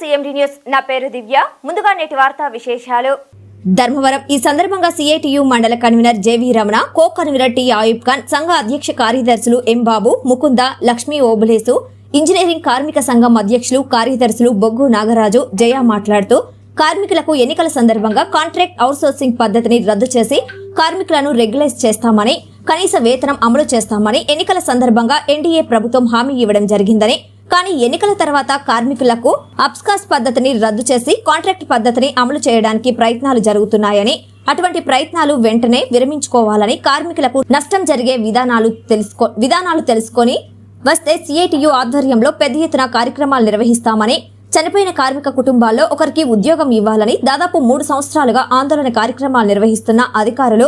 CMD news నా పేరు దివ్య. ముందుగా నేటి వార్తా విశేషాలు. ధర్మవరం ఈ సందర్భంగా CITU మండల convener JV Ramana, co convener T Ayub Khan, సంఘ అధ్యక్ష కార్యదర్శులు M బాబు, ముకుంద, లక్ష్మీ ఓబులేసు, ఇంజనీరింగ్ కార్మిక సంఘం అధ్యక్షులు కార్యదర్శులు బొగ్గు నాగరాజు, జయ మాట్లాడుతూ కార్మికులకు ఎన్నికల సందర్భంగా కాంట్రాక్ట్ అవుట్సోర్సింగ్ పద్ధతిని రద్దు చేసి కార్మికులను రెగ్యులైజ్ చేస్తామని, కనీస వేతనం అమలు చేస్తామని ఎన్నికల సందర్భంగా NDA ప్రభుత్వం హామీ ఇవ్వడం జరిగిందని, కానీ ఎన్నికల తర్వాత కార్మికులకు అబ్స్కాస్ పద్ధతిని రద్దు చేసి కాంట్రాక్ట్ పద్ధతిని అమలు చేయడానికి ప్రయత్నాలు జరుగుతున్నాయని, అటువంటి ప్రయత్నాలు వెంటనే విరమించుకోవాలని, కార్మికులకు నష్టం జరిగే విధానాలు తెలుసుకొని వస్తే CITU ఆధ్వర్యంలో పెద్ద ఎత్తున కార్యక్రమాలు నిర్వహిస్తామని, చనిపోయిన కార్మిక కుటుంబాల్లో ఒకరికి ఉద్యోగం ఇవ్వాలని దాదాపు 3 సంవత్సరాలుగా ఆందోళన కార్యక్రమాలు నిర్వహిస్తున్న అధికారులు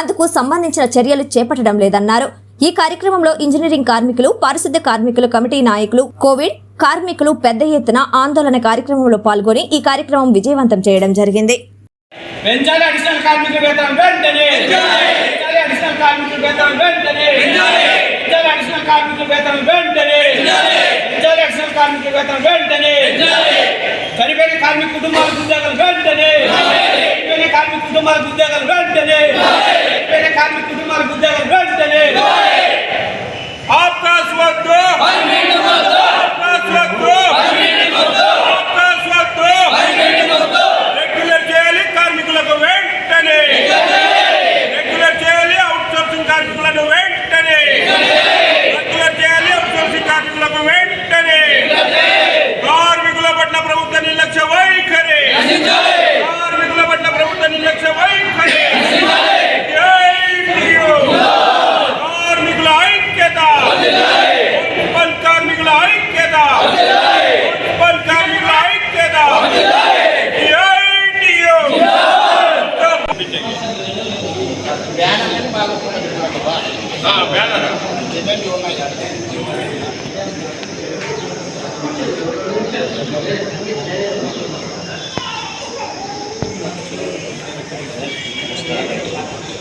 అందుకు సంబంధించిన చర్యలు చేపట్టడం లేదన్నారు. ఈ కార్యక్రమంలో ఇంజనీరింగ్ కార్మికులు, పారిశుద్ధ్య కార్మికులు కమిటీ నాయకులు, కోవిడ్ కార్మికులు పెద్ద ఎత్తున ఆందోళన కార్యక్రమంలో పాల్గొని ఈ కార్యక్రమం విజయవంతం చేయడం జరిగింది. చనిపోయిన కార్మిక కుటుంబాలకు ఉద్యోగాలు వెంటనే, చనిపోయిన కార్మిక కుటుంబాలకు ఉద్యోగాలు వెంటనే, చనిపోయిన కార్మిక కుటుంబాలకు ఉద్యోగాలు వెంటనే. ఆప్కాస్ వద్దు, ఆప్కాస్ వద్దు, ఆప్కాస్ వద్దు, రెగ్యులర్ చేయాలి కార్మికులకు వెంటనే, రెగ్యులర్ చేయాలి అవుట్సోర్సింగ్ కార్మికులను వెంటనే, రెగ్యులర్ చేయాలి అవుట్సోర్సింగ్ కార్మికులకు వెంటనే. కార్మికుల పట్ల ప్రభుత్వ నిర్లక్ష్య వైఖరి, కార్మికుల పట్ల ప్రభుత్వ నిర్లక్ష్య వైఖరి. కార్మికుల ఐక్యత, కార్మికుల ఐక్యత, కార్మికుల ఐక్యత.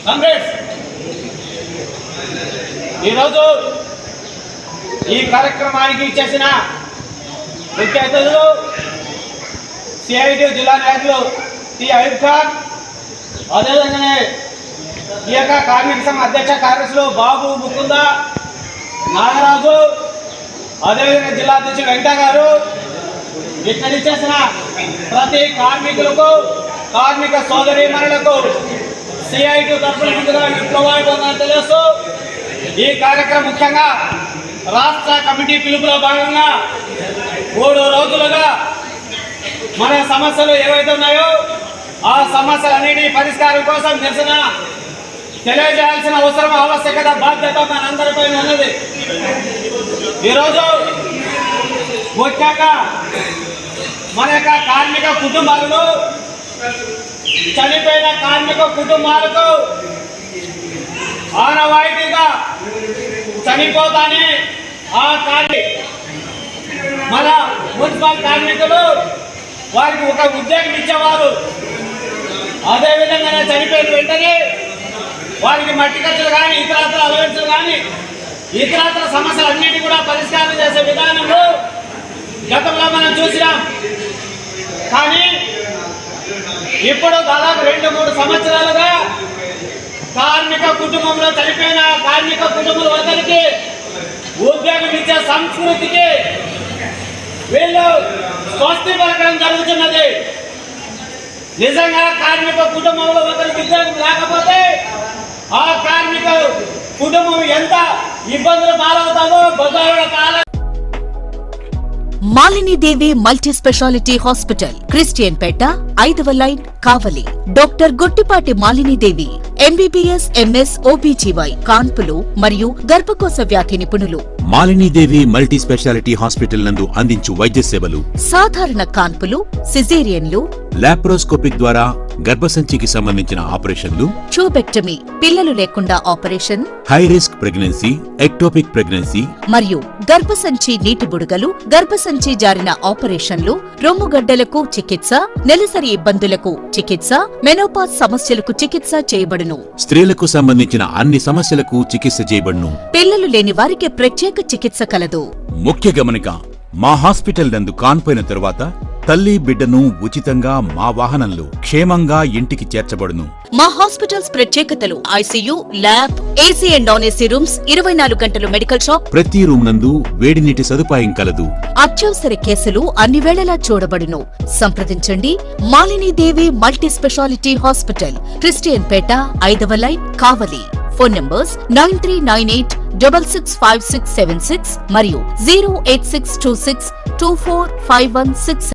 కాంగ్రెస్ ఈరోజు ఈ కార్యక్రమానికి ఇచ్చేసిన ముఖ్య అతిథులు CITU జిల్లా నాయకులు T ఆయుబ్ ఖాన్, అదేవిధంగానే ఈ యొక్క కార్మిక సంఘ అధ్యక్ష కార్యదర్శులు బాబు, ముకుంద, నాగరాజు, అదేవిధంగా జిల్లా అధ్యక్షులు వెంకట గారు, ఇక్కడ ఇచ్చేసిన ప్రతి కార్మికులకు, కార్మిక సోదరీమణులకు CITU తరఫున ముందుగా విప్లవాభివందనాలు తెలియజేస్తూ ఈ కార్యక్రమం ముఖ్యంగా రాష్ట్ర కమిటీ పిలుపులో భాగంగా 3 రోజులుగా మన సమస్యలు ఏవైతే ఉన్నాయో ఆ సమస్యలన్నిటి పరిష్కారం కోసం నిరసన తెలియజేయాల్సిన అవసరం, ఆవశ్యకత, బాధ్యత మనందరిపై ఉన్నది. ఈరోజు ముఖ్యంగా మన యొక్క కార్మిక కుటుంబాలను, చనిపోయిన కార్మిక కుటుంబాలకు ఆనవాయితీగా చనిపోతానే ఆ మన మున్సిపల్ కార్మికులు వారికి ఒక ఉద్యోగం ఇచ్చేవారు. అదేవిధంగా చనిపోయిన వెంటనే వారికి మట్టి ఖర్చులు కానీ, ఇతరత్ర అలవెన్సులు కానీ, ఇతరత్ర సమస్యలు అన్నిటి కూడా పరిష్కారం చేసే విధానంలో గతంలో మనం చూసినాం. కానీ ఇప్పుడు దాదాపు 2-3 సంవత్సరాలుగా కార్మిక కుటుంబంలో చనిపోయిన కార్మిక కుటుంబాల వద్దరికి ఉద్యోగం ఇచ్చే సంస్కృతికి వీళ్ళు స్వస్తి పలకడం జరుగుతున్నది. నిజంగా కార్మిక కుటుంబంలో ఒకరికి ఉద్యోగం లేకపోతే ఆ కార్మిక కుటుంబం ఎంత ఇబ్బందులు పాలవుతుందో బొద్దారుల కాలం. Malinidevi multi speciality hospital, Christian Peta, 5వ line, Kavali. Doctor Gottipati Malinidevi MBBS MS OBGY కాన్పులు మరియు గర్భకోశ వ్యాధి నిపుణులు. మాలినీదేవి మల్టీ స్పెషాలిటీ హాస్పిటల్ నందు అందించు వైద్య సేవలు: సాధారణ కాన్పులు, సిజేరియన్లు, లాప్రోస్కోపిక్ ద్వారా గర్భసంచికి సంబంధించిన ఆపరేషన్లు, ట్యూబెక్టమీ, పిల్లలు లేకుండా operation, high risk pregnancy, ectopic pregnancy మరియు గర్భసంచి నీటి బుడగలు, గర్భసంచి జారిన ఆపరేషన్లు, రొమ్ముగడ్డలకు చికిత్స, నెలసరి ఇబ్బందులకు చికిత్స, మెనోపాజ్ సమస్యలకు చికిత్స చేయబడును. స్త్రీలకు సంబంధించిన అన్ని సమస్యలకు చికిత్స చేయబడును. పిల్లలు లేని వారికి ప్రత్యేక చికిత్స కలదు. ముఖ్య గమనిక: మా హాస్పిటల్ నందు కాన్పోయిన తరువాత తల్లి బిడ్డను ఉచితంగా మా వాహనంలో క్షేమంగా ఇంటికి చేర్చబడును. మా హాస్పిటల్స్ ప్రత్యేకతలు: ICU, lab, AC and non AC rooms, 24 గంటలు మెడికల్ షాప్, ప్రతి రూమ్ నందు వేడి నీటి సదుపాయం కలదు. అత్యవసర కేసులు అన్ని వేళలా చూడబడును. సంప్రదించండి Malinidevi multi speciality hospital, Christian Peta, 5వ లైన్, కావలి. ఫోన్ నంబర్స్ 9398665676 మరియు 08626245166.